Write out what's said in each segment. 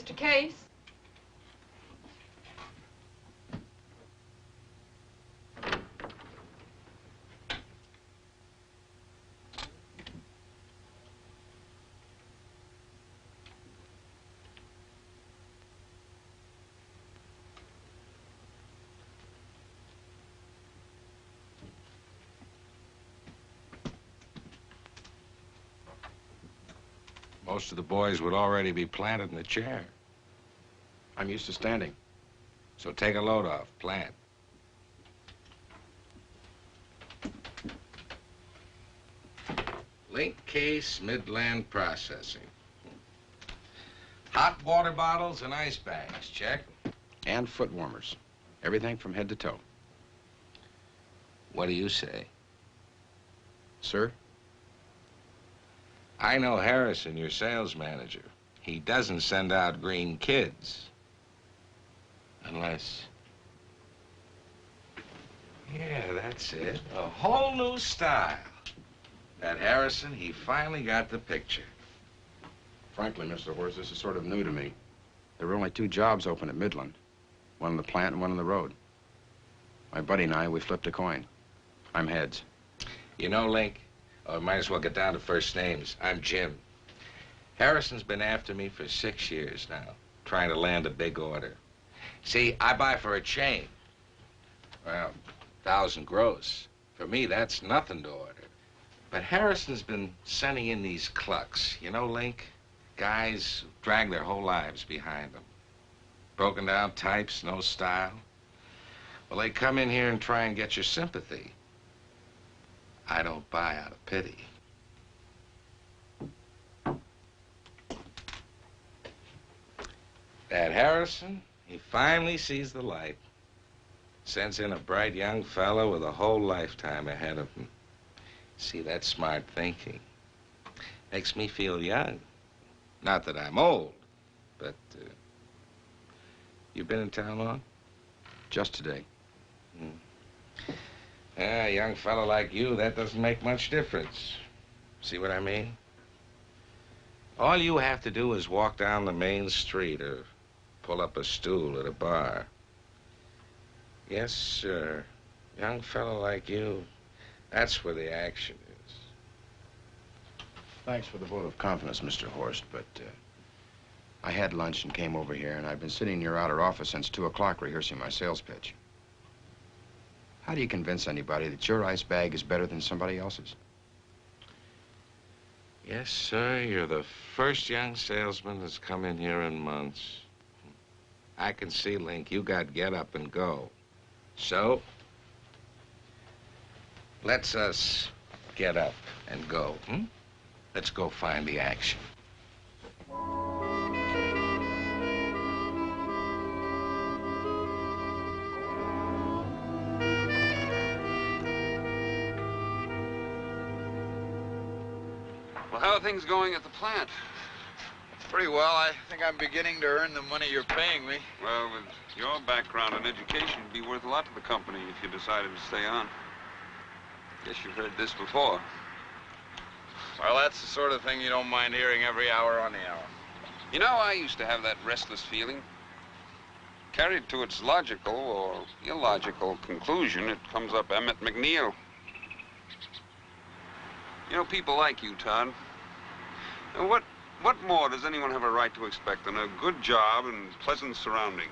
Mr. Case? Most of the boys would already be planted in the chair. I'm used to standing. So take a load off, plant. Link case, Midland Processing. Hot water bottles and ice bags, check. And foot warmers. Everything from head to toe. What do you say? Sir? I know Harrison, your sales manager. He doesn't send out green kids. Unless... Yeah, that's it. A whole new style. That Harrison, he finally got the picture. Frankly, Mr. Horst, this is sort of new to me. There were only 2 jobs open at Midland. One in the plant and one on the road. My buddy and I, we flipped a coin. I'm heads. You know, Link, I might as well get down to first names. I'm Jim. Harrison's been after me for 6 years now, trying to land a big order. See, I buy for a chain. Well, 1,000 gross. For me, that's nothing to order. But Harrison's been sending in these clucks. You know, Link? Guys who drag their whole lives behind them. Broken down types, no style. Well, they come in here and try and get your sympathy. I don't buy out of pity. That Harrison, he finally sees the light. Sends in a bright young fellow with a whole lifetime ahead of him. See, that's smart thinking. Makes me feel young. Not that I'm old, but, you been in town long? Just today. A young fellow like you, that doesn't make much difference. See what I mean? All you have to do is walk down the main street or pull up a stool at a bar. Yes, sir. Young fellow like you, that's where the action is. Thanks for the vote of confidence, Mr. Horst, but I had lunch and came over here, and I've been sitting in your outer office since 2 o'clock rehearsing my sales pitch. How do you convince anybody that your ice bag is better than somebody else's? Yes, sir. You're the first young salesman that's come in here in months. I can see, Link, you got get up and go. So, let's us get up and go, Let's go find the action. Well, how are things going at the plant? Pretty well. I think I'm beginning to earn the money you're paying me. Well, with your background in education, it'd be worth a lot to the company if you decided to stay on. Guess you've heard this before. Well, that's the sort of thing you don't mind hearing every hour on the hour. You know, I used to have that restless feeling. Carried to its logical or illogical conclusion, it comes up Emmett McNeil. You know, people like you, Todd. And what more does anyone have a right to expect than a good job and pleasant surroundings?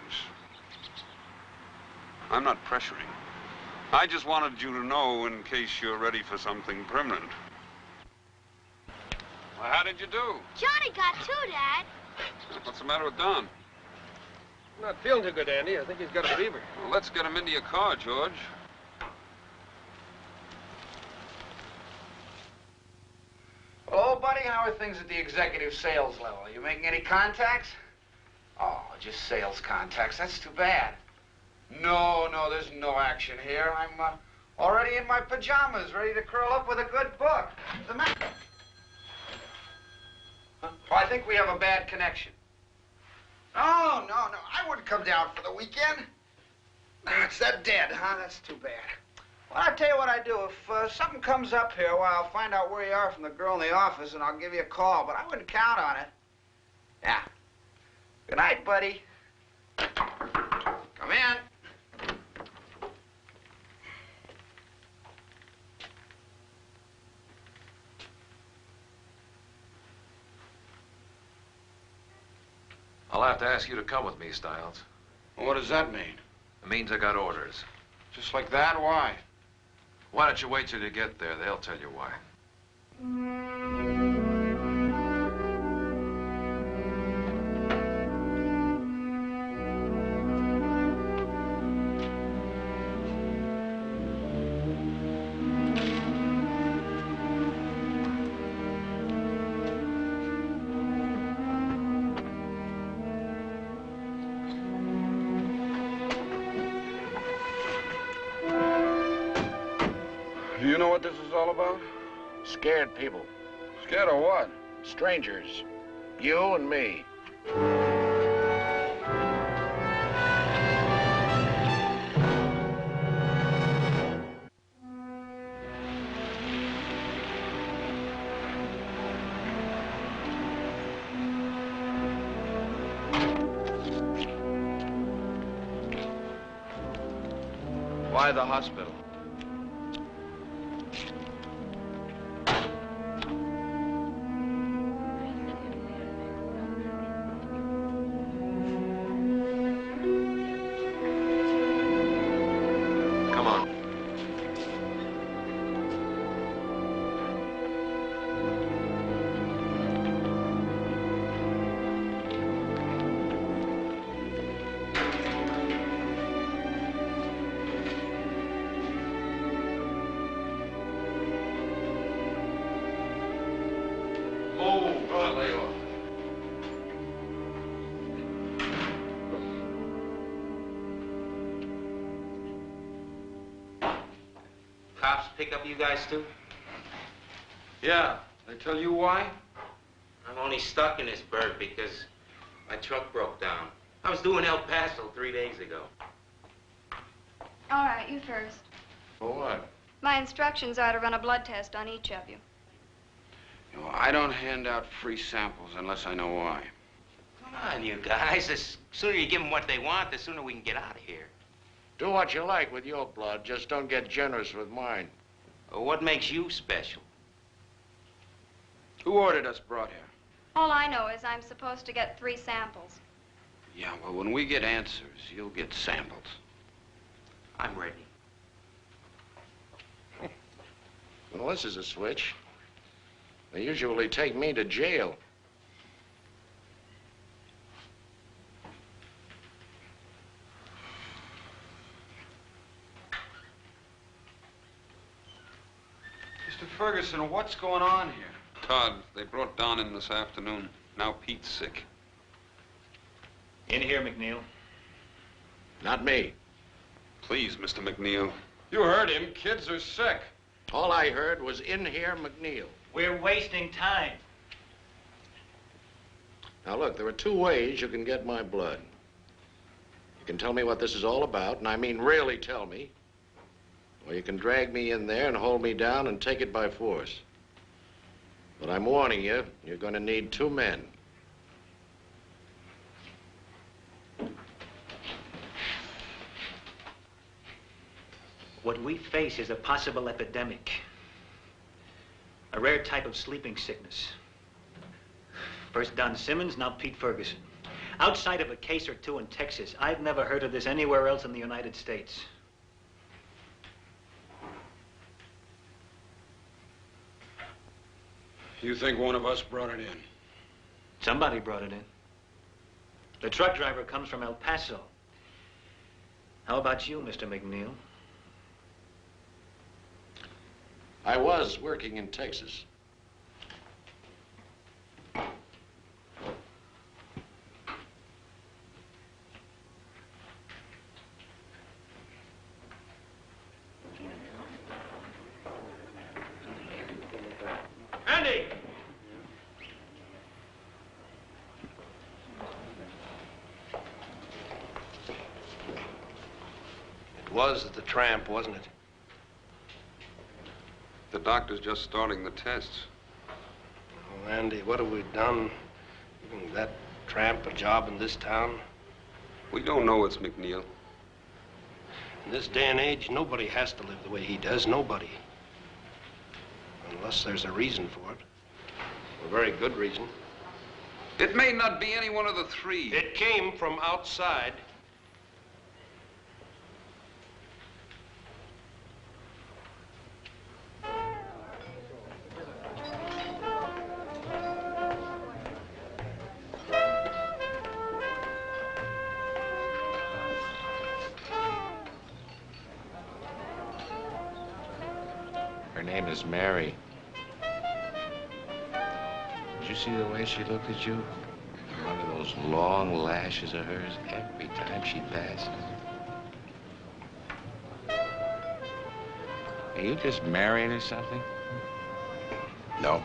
I'm not pressuring. I just wanted you to know in case you're ready for something permanent. Well, how did you do? Johnny got 2, Dad. What's the matter with Don? Not feeling too good, Andy. I think he's got a fever. Well, let's get him into your car, George. Well, buddy, how are things at the executive sales level? Are you making any contacts? Oh, just sales contacts. That's too bad. No, there's no action here. I'm already in my pajamas, ready to curl up with a good book. What's the matter? Huh? Oh, I think we have a bad connection. Oh, no. I wouldn't come down for the weekend. It's that dead, huh? That's too bad. Well, I'll tell you what I do. If something comes up here, well, I'll find out where you are from the girl in the office, and I'll give you a call, but I wouldn't count on it. Yeah. Good night, buddy. Come in. I'll have to ask you to come with me, Stiles. What does that mean? It means I got orders. Just like that? Why? Why don't you wait till you get there? They'll tell you why. Do you know what this is all about? Scared people. Scared of what? Strangers. You and me. Why the hospital? Come on. I'll lay off. Cops pick up you guys too? Yeah. They tell you why? I'm only stuck in this burg because my truck broke down. I was doing El Paso 3 days ago. All right, you first. For what? My instructions are to run a blood test on each of you. You know, I don't hand out free samples unless I know why. Come on, you guys. The sooner you give them what they want, the sooner we can get out of here. Do what you like with your blood. Just don't get generous with mine. What makes you special? Who ordered us brought here? All I know is I'm supposed to get 3 samples. Yeah, well, when we get answers, you'll get samples. I'm ready. Well, this is a switch. They usually take me to jail. Mr. Ferguson, what's going on here? Todd, they brought Don in this afternoon. Now Pete's sick. In here, McNeil. Not me. Please, Mr. McNeil. You heard him. Kids are sick. All I heard was in here, McNeil. We're wasting time. Now, look, there are 2 ways you can get my blood. You can tell me what this is all about, and I mean really tell me. Or you can drag me in there and hold me down and take it by force. But I'm warning you, you're going to need 2 men. What we face is a possible epidemic. A rare type of sleeping sickness. First Don Simmons, now Pete Ferguson. Outside of a case or 2 in Texas, I've never heard of this anywhere else in the United States. You think one of us brought it in? Somebody brought it in. The truck driver comes from El Paso. How about you, Mr. McNeil? I was working in Texas. Andy! It was the tramp, wasn't it? The doctor's just starting the tests. Oh, Andy, what have we done? Even that tramp a job in this town? We don't know it's McNeil. In this day and age, nobody has to live the way he does. Nobody. Unless there's a reason for it. A very good reason. It may not be any one of the three. It came from outside. Her name is Mary. Did you see the way she looked at you? One of those long lashes of hers every time she passes. Are you just married or something? No.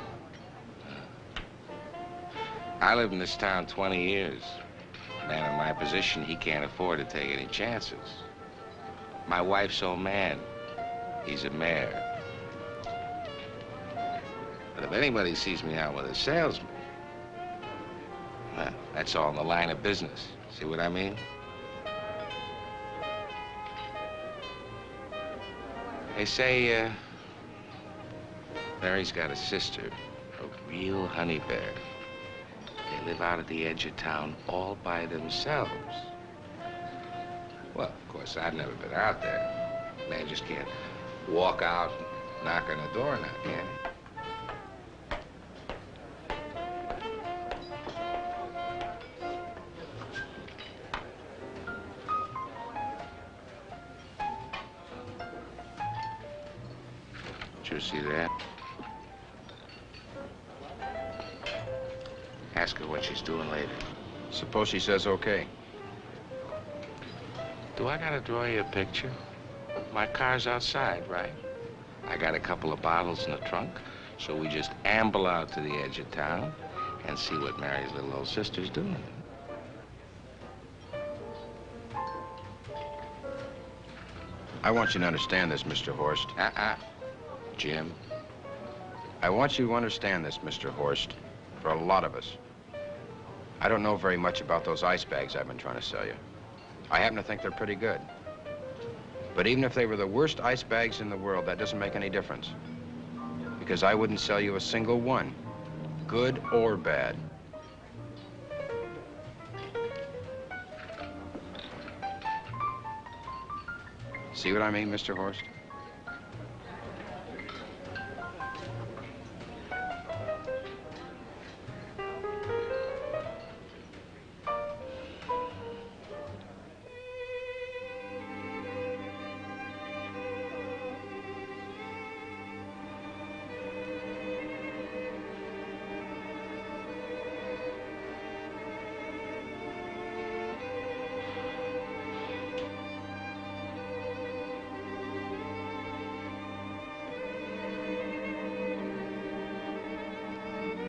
I lived in this town 20 years. A man in my position, he can't afford to take any chances. My wife's old man, he's a mayor. But if anybody sees me out with a salesman, well, that's all in the line of business. See what I mean? They say, Mary's got a sister, a real honey bear. They live out at the edge of town all by themselves. Well, of course, I've never been out there. Man just can't walk out and knock on the door now, can he? Did you see that? Ask her what she's doing later. Suppose she says okay. Do I gotta draw you a picture? My car's outside, right? I got a couple of bottles in the trunk, so we just amble out to the edge of town and see what Mary's little old sister's doing. I want you to understand this, Mr. Horst. Jim. I want you to understand this, Mr. Horst, for a lot of us. I don't know very much about those ice bags I've been trying to sell you. I happen to think they're pretty good. But even if they were the worst ice bags in the world, that doesn't make any difference. Because I wouldn't sell you a single one, good or bad. See what I mean, Mr. Horst?